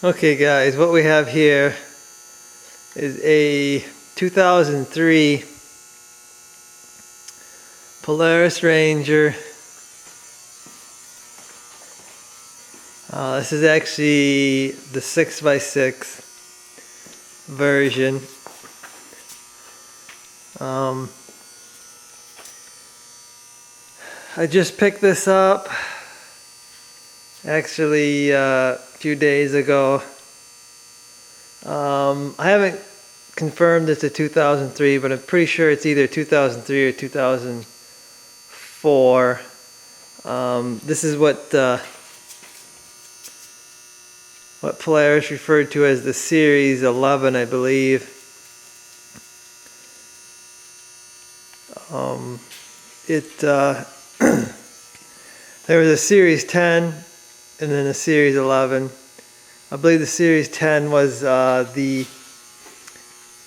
Okay guys, what we have here is a 2003 Polaris Ranger. This is actually the 6x6 version. I just picked this up actually a few days ago. I haven't confirmed it's a 2003, but I'm pretty sure it's either 2003 or 2004. This is what Polaris referred to as the Series 11, I believe. There was a Series 10 and then a Series 11. I believe the Series 10 was the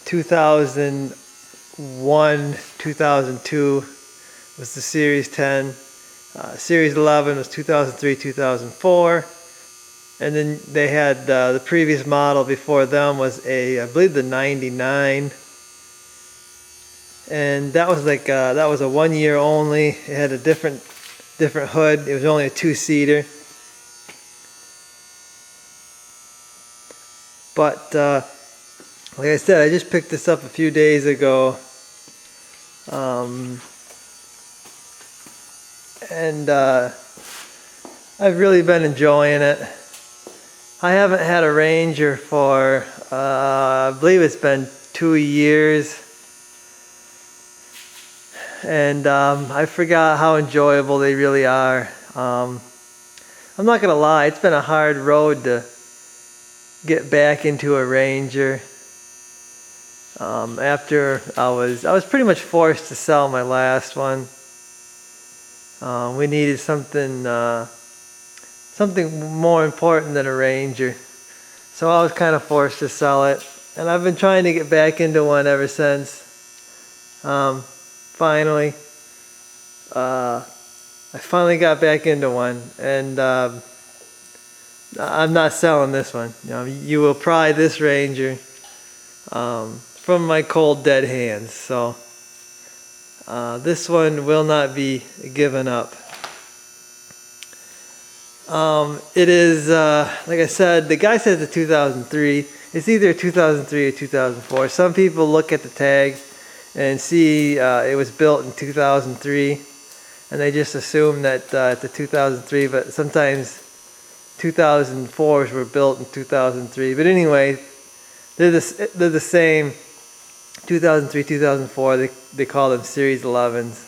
2001, 2002 was the Series 10. Series 11 was 2003, 2004. And then they had the previous model before them was I believe the 99. And that was like that was a 1 year only. It had a different hood. It was only a 2-seater. But like I said, I just picked this up a few days ago, and I've really been enjoying it. I haven't had a Ranger for I believe it's been 2 years. And I forgot how enjoyable they really are. I'm not gonna lie, it's been a hard road to get back into a Ranger. After I was pretty much forced to sell my last one. We needed something more important than a Ranger, so I was kind of forced to sell it. And I've been trying to get back into one ever since. Finally, I finally got back into one, and I'm not selling this one. You will pry this Ranger from my cold dead hands. So this one will not be given up. It is, like I said, the guy says it's a 2003. It's either 2003 or 2004. Some people look at the tag and see it was built in 2003, and they just assume that it's a 2003, but sometimes 2004s were built in 2003. But anyway, they're the same. 2003, 2004. They call them Series 11s.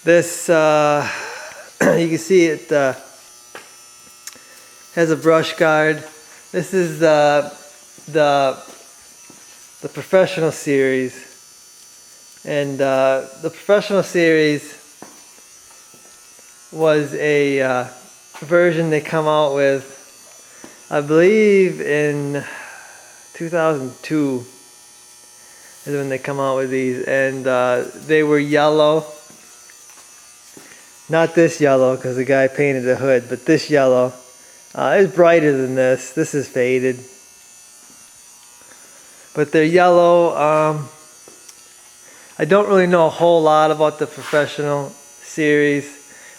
This you can see it has a brush guard. This is the Professional Series, and the Professional Series was a version they come out with, I believe in 2002 is when they come out with these, and they were yellow. Not this yellow, because the guy painted the hood, but this yellow. It's brighter than this. This is faded. But they're yellow. I don't really know a whole lot about the Professional Series.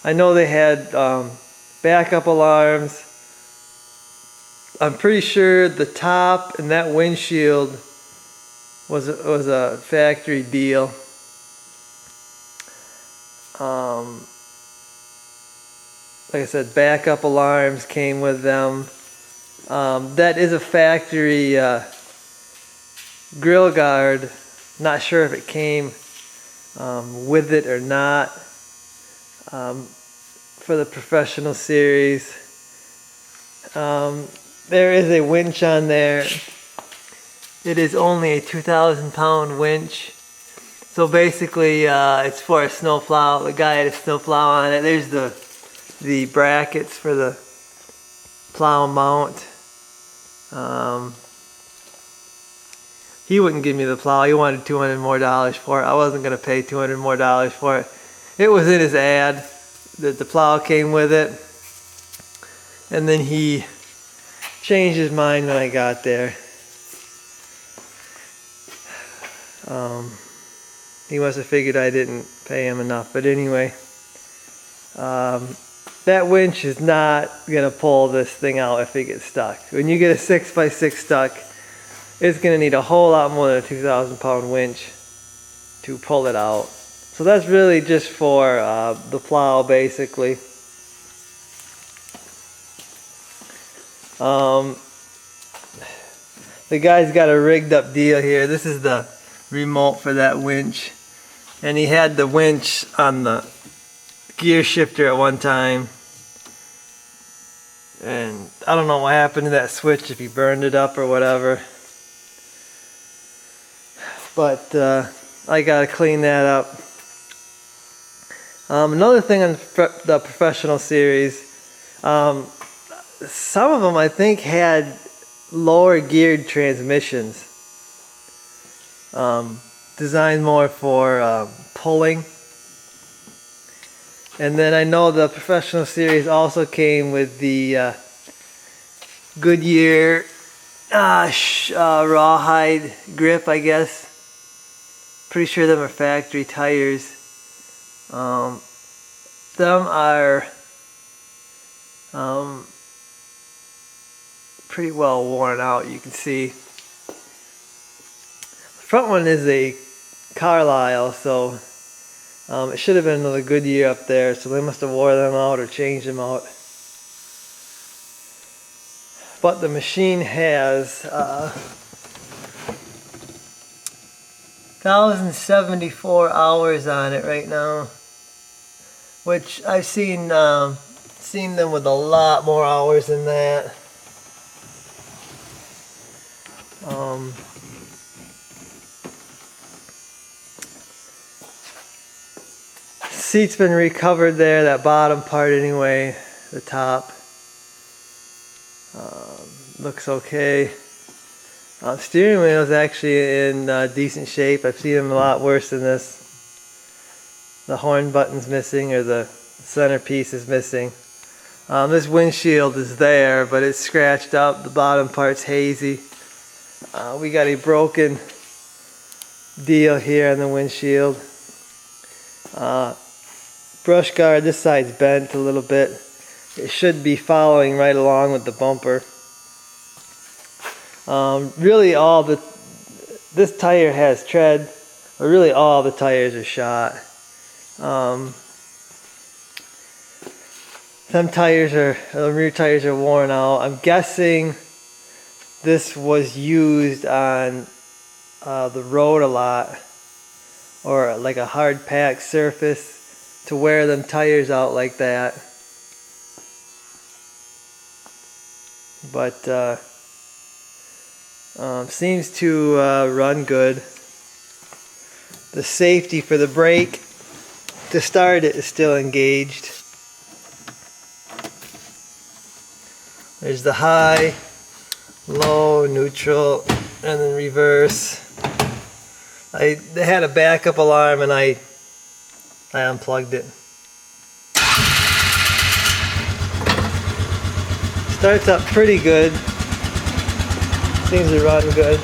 I know they had backup alarms. I'm pretty sure the top and that windshield was a factory deal. Like I said, backup alarms came with them. That is a factory grill guard. Not sure if it came with it or not for the Professional Series. There is a winch on there. It is only a 2,000-pound winch. So basically it's for a snowplow. The guy had a snowplow on it. There's the brackets for the plow mount. He wouldn't give me the plow. He wanted $200 more for it. I wasn't going to pay $200 more for it. It was in his ad that the plow came with it. and then he changed his mind when I got there. He must have figured I didn't pay him enough. But anyway, that winch is not going to pull this thing out if it gets stuck. When you get a 6x6 stuck, it's going to need a whole lot more than a 2,000 pound winch to pull it out. So that's really just for the plow, basically. The guy's got a rigged up deal here. This is the remote for that winch, and he had the winch on the gear shifter at one time, and I don't know what happened to that switch, if he burned it up or whatever, but I gotta clean that up. Another thing on the professional series, some of them I think had lower geared transmissions, designed more for pulling. And then I know the professional series also came with the Goodyear rawhide grip, I guess. Pretty sure them are factory tires. Them are pretty well worn out, you can see. The front one is a Carlisle, so it should have been another Goodyear up there, so they must have wore them out or changed them out. But the machine has 1,074 hours on it right now, which I've seen them with a lot more hours than that. Seat's been recovered there, that bottom part anyway, the top. Looks okay. Steering wheel is actually in decent shape. I've seen them a lot worse than this. The horn button's missing, or the centerpiece is missing. This windshield is there, but it's scratched up. The bottom part's hazy. We got a broken deal here on the windshield. Brush guard, this side's bent a little bit. It should be following right along with the bumper. Really this tire has tread, but really all the tires are shot. Some tires the rear tires are worn out. I'm guessing this was used on the road a lot, or like a hard packed surface, to wear them tires out like that. But seems to run good. The safety for the brake to start it is still engaged. There's the high, low, neutral, and then reverse. They had a backup alarm and I unplugged it. Starts up pretty good. Seems to run good.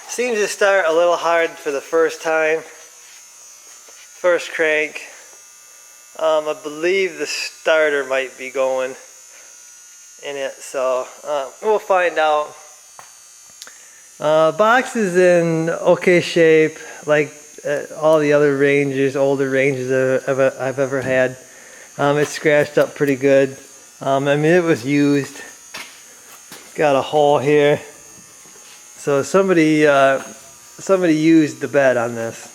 Seems to start a little hard for the first time. First crank. I believe the starter might be going in it, so we'll find out. Box is in okay shape, like all the other Rangers, older Rangers I've ever had. It's scratched up pretty good. I mean, it was used. Got a hole here, so somebody used the bed on this.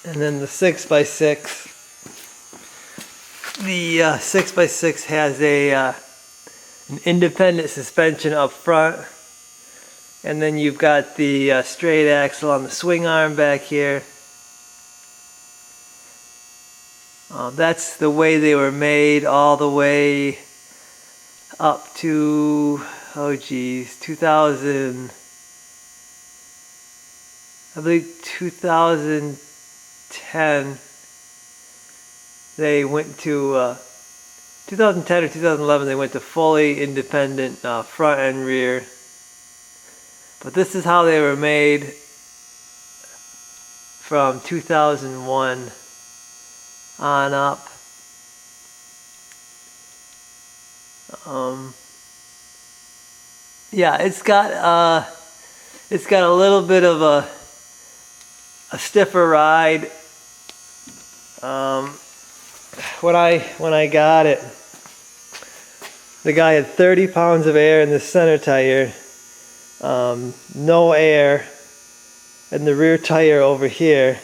And then the 6x6. The 6x6 has an independent suspension up front, and then you've got the straight axle on the swing arm back here. That's the way they were made all the way up to, oh geez, 2000, I believe 2010, they went to, 2010 or 2011, they went to fully independent front and rear. But this is how they were made from 2001 on up. Yeah, it's got a little bit of a stiffer ride. When I got it, the guy had 30 pounds of air in the center tire, no air in the rear tire over here,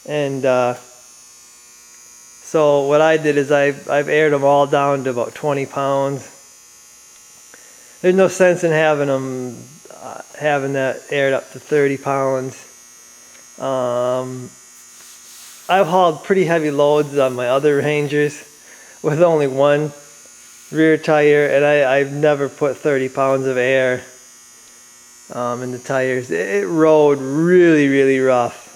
and so what I did is I've aired them all down to about 20 pounds. There's no sense in having them having that aired up to 30 pounds. I've hauled pretty heavy loads on my other Rangers with only one rear tire, and I've never put 30 pounds of air in the tires. It rode really rough.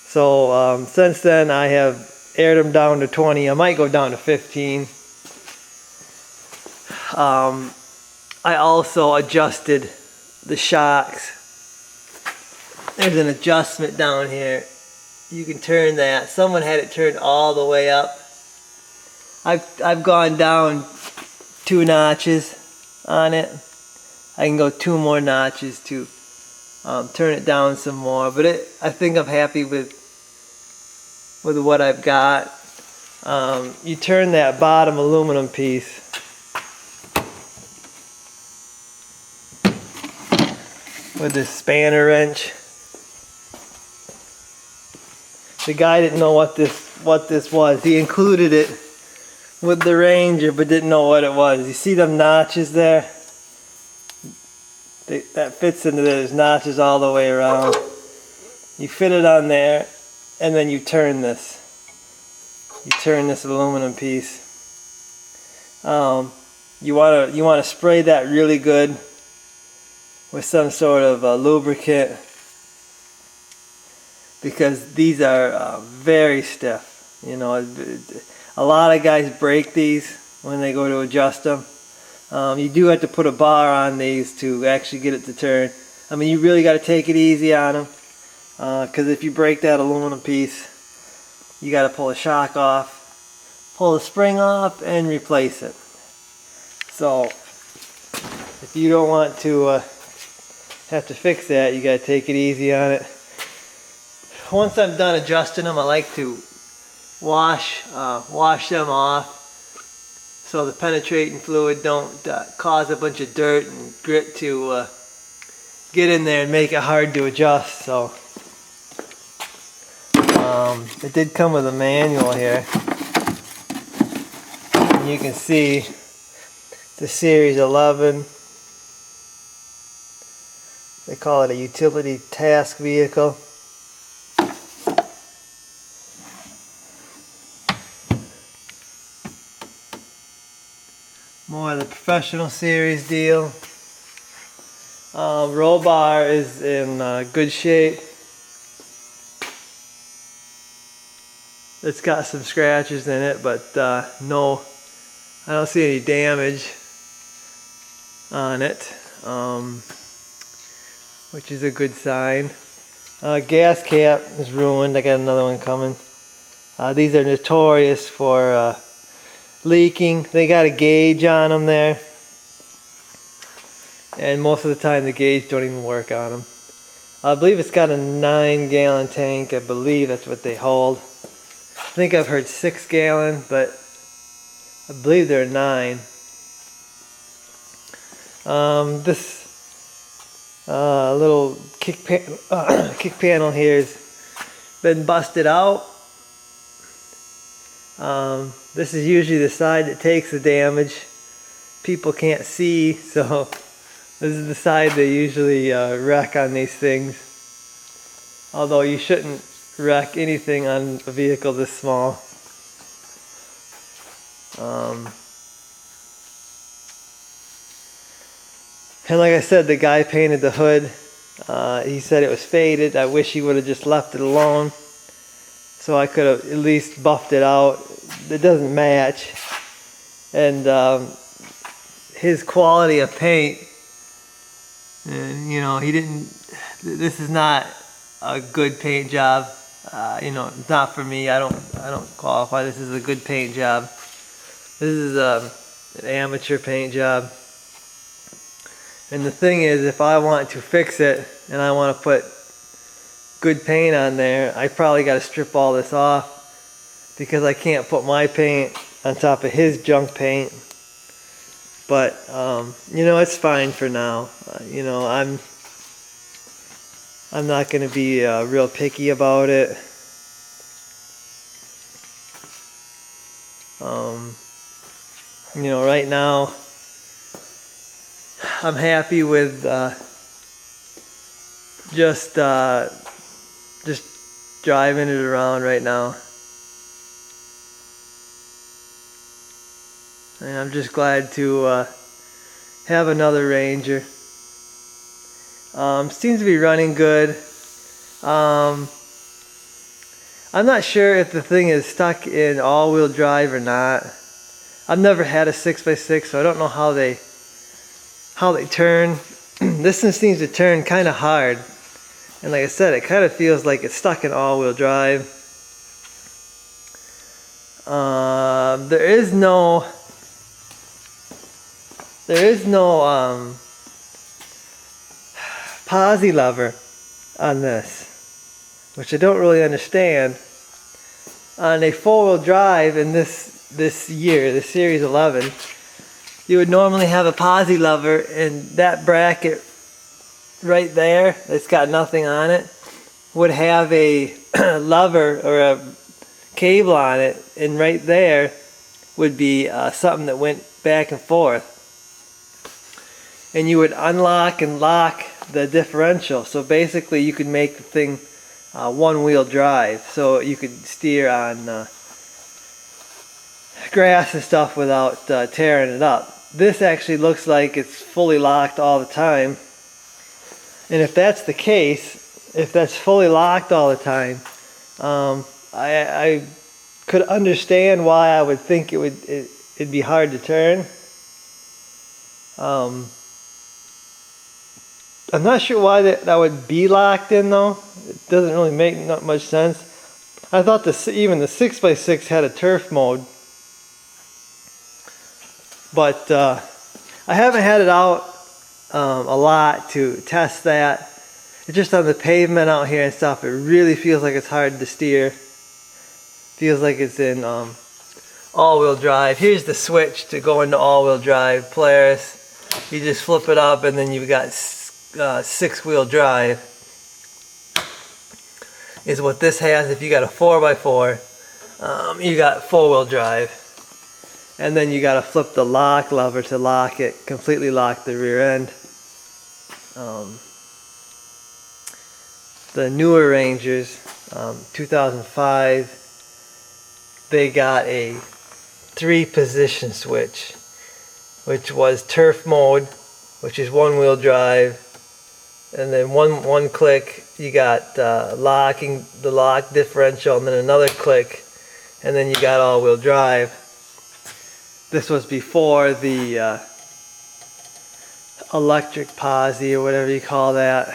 So since then I have aired them down to 20. I might go down to 15. I also adjusted the shocks. There's an adjustment down here. You can turn that. Someone had it turned all the way up. I've gone down 2 notches on it. I can go 2 more notches to turn it down some more. But I think I'm happy with what I've got. You turn that bottom aluminum piece. With this spanner wrench. The guy didn't know what this was. He included it with the Ranger but didn't know what it was. You see them notches there? That fits into there. There's notches all the way around. You fit it on there and then you turn this. You turn this aluminum piece. You want to spray that really good with some sort of lubricant, because these are very stiff. You know, a lot of guys break these when they go to adjust them. You do have to put a bar on these to actually get it to turn. I mean, you really got to take it easy on them, because if you break that aluminum piece, you got to pull the shock off, pull the spring off, and replace it. So if you don't want to have to fix that, you got to take it easy on it. Once I'm done adjusting them, I like to wash them off so the penetrating fluid don't cause a bunch of dirt and grit to get in there and make it hard to adjust. So it did come with a manual here, and you can see the Series 11. They call it a utility task vehicle. More of the professional series deal. Roll bar is in good shape. It's got some scratches in it, but no, I don't see any damage on it, which is a good sign. Gas cap is ruined. I got another one coming. These are notorious for leaking. They got a gauge on them there, and most of the time the gauge don't even work on them. I believe it's got a 9-gallon tank. I believe that's what they hold. I think I've heard 6 gallon, but I believe they're 9. This little kick panel here has been busted out. This is usually the side that takes the damage. People can't see, so this is the side they usually wreck on these things. Although you shouldn't wreck anything on a vehicle this small. And like I said, the guy painted the hood. He said it was faded. I wish he would have just left it alone, so I could have at least buffed it out. It doesn't match. And his quality of paint, and you know, he didn't, this is not a good paint job. You know, it's not for me. I don't qualify. This is a good paint job. This is an amateur paint job. And the thing is, if I want to fix it and I want to put good paint on there, I probably got to strip all this off, because I can't put my paint on top of his junk paint. But you know, it's fine for now. You know, I'm not going to be real picky about it. You know, right now I'm happy with just driving it around right now. And I'm just glad to have another Ranger. Seems to be running good. I'm not sure if the thing is stuck in all-wheel drive or not. I've never had a 6x6, so I don't know how they turn. This one seems to turn kind of hard, and like I said, it kind of feels like it's stuck in all-wheel drive. There is no posi lever on this, which I don't really understand. On a four-wheel drive in this year, the Series 11, you would normally have a posi lever, and that bracket right there that's got nothing on it would have a lever or a cable on it, and right there would be something that went back and forth, and you would unlock and lock the differential. So basically you could make the thing one-wheel drive, so you could steer on grass and stuff without tearing it up. This actually looks like it's fully locked all the time, and if that's the case, if that's fully locked all the time, I could understand why I would think it'd be hard to turn. I'm not sure why that would be locked in though. It doesn't really make not much sense. I thought even the 6x6 had a turf mode. But I haven't had it out a lot to test that. It's just on the pavement out here and stuff, it really feels like it's hard to steer. Feels like it's in all-wheel drive. Here's the switch to go into all-wheel drive. Polaris. You just flip it up and then you've got six-wheel drive. Is what this has. If you got a 4x4, you got four-wheel drive. And then you got to flip the lock lever to lock it, completely lock the rear end. The newer Rangers, 2005, they got a 3-position switch, which was turf mode, which is one-wheel drive, and then one click you got locking the lock differential, and then another click, and then you got all-wheel drive. This was before the electric posi, or whatever you call that.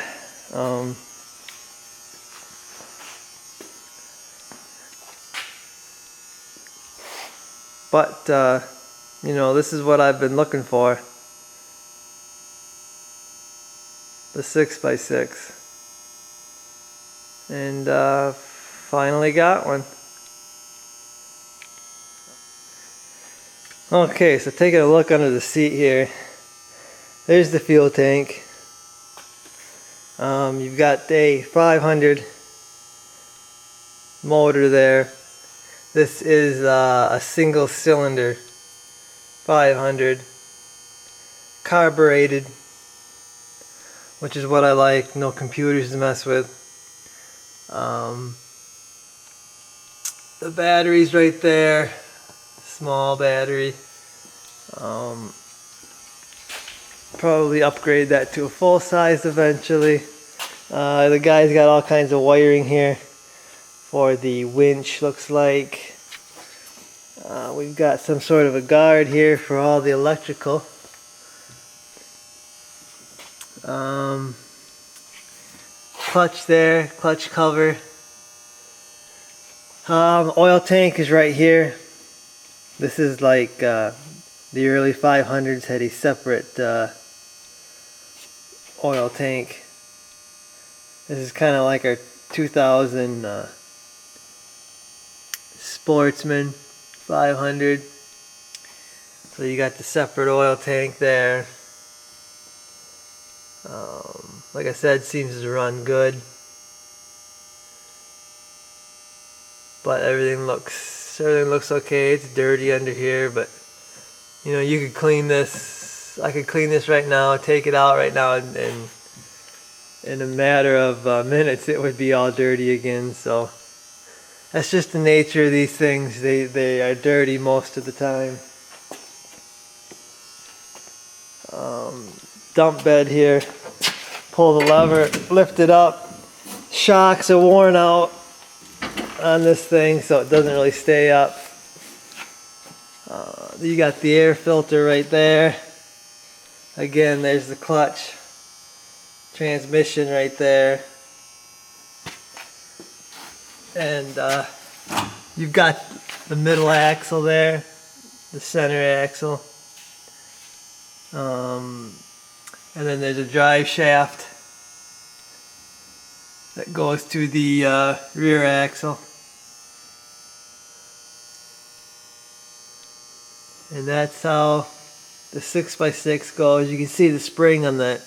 But you know, this is what I've been looking for. The 6x6. And finally got one. Okay, so taking a look under the seat here, there's the fuel tank. You've got a 500 motor there. This is a single cylinder 500 carbureted, which is what I like. No computers to mess with. The battery's right there. Small battery. Probably upgrade that to a full size eventually. The guy's got all kinds of wiring here for the winch, looks like. We've got some sort of a guard here for all the electrical. Clutch there, clutch cover. Oil tank is right here. This is like the early 500s had a separate oil tank. This is kind of like our 2000 Sportsman 500. So you got the separate oil tank there. Like I said, seems to run good. But everything looks okay. It's dirty under here, but you know, you could clean this. I could clean this right now, take it out right now, and in a matter of minutes it would be all dirty again. So that's just the nature of these things. They are dirty most of the time. Dump bed here. Pull the lever, lift it up. Shocks are worn out on this thing, so it doesn't really stay up. You got the air filter right there. Again, there's the clutch. Transmission right there. And you've got the middle axle there, the center axle. And then there's a drive shaft that goes to the rear axle. And that's how the 6x6 goes. You can see the spring on the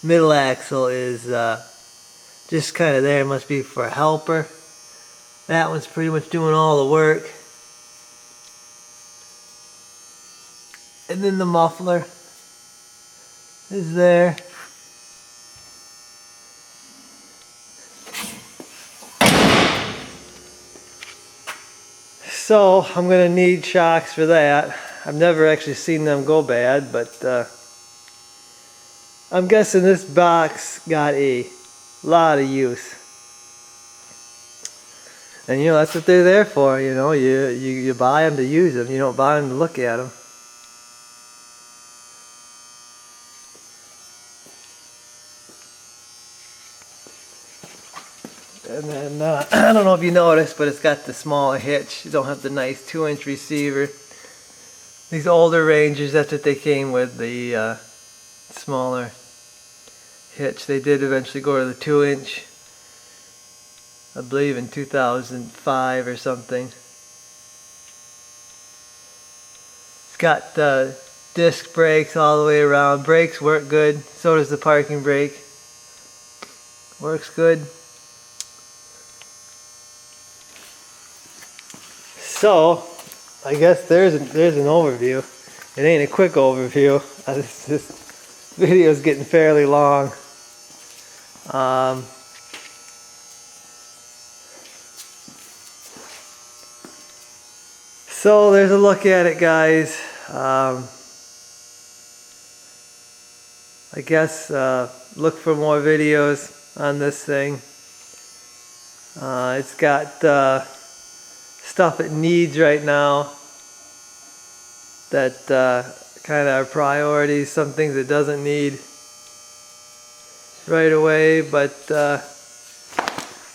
middle axle is just kind of there. It must be for a helper. That one's pretty much doing all the work. And then the muffler is there. So I'm going to need shocks for that. I've never actually seen them go bad, but I'm guessing this box got a lot of use. And you know, that's what they're there for. You know, you buy them to use them. You don't buy them to look at them. And then, I don't know if you noticed, but it's got the smaller hitch. You don't have the nice 2-inch receiver. These older Rangers, that's what they came with, the smaller hitch. They did eventually go to the 2-inch, I believe in 2005 or something. It's got disc brakes all the way around. Brakes work good. So does the parking brake. Works good. So, I guess there's an overview. It ain't a quick overview. This video is getting fairly long. So there's a look at it, guys. I guess look for more videos on this thing. It's got stuff it needs right now that kind of are priorities, some things it doesn't need right away, but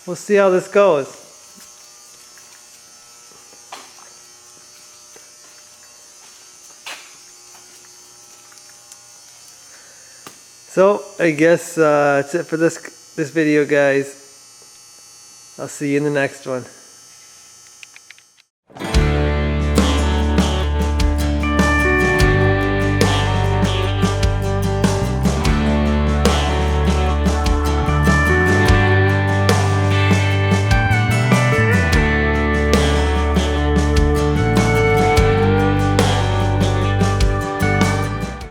we'll see how this goes. So I guess that's it for this video, guys. I'll see you in the next one.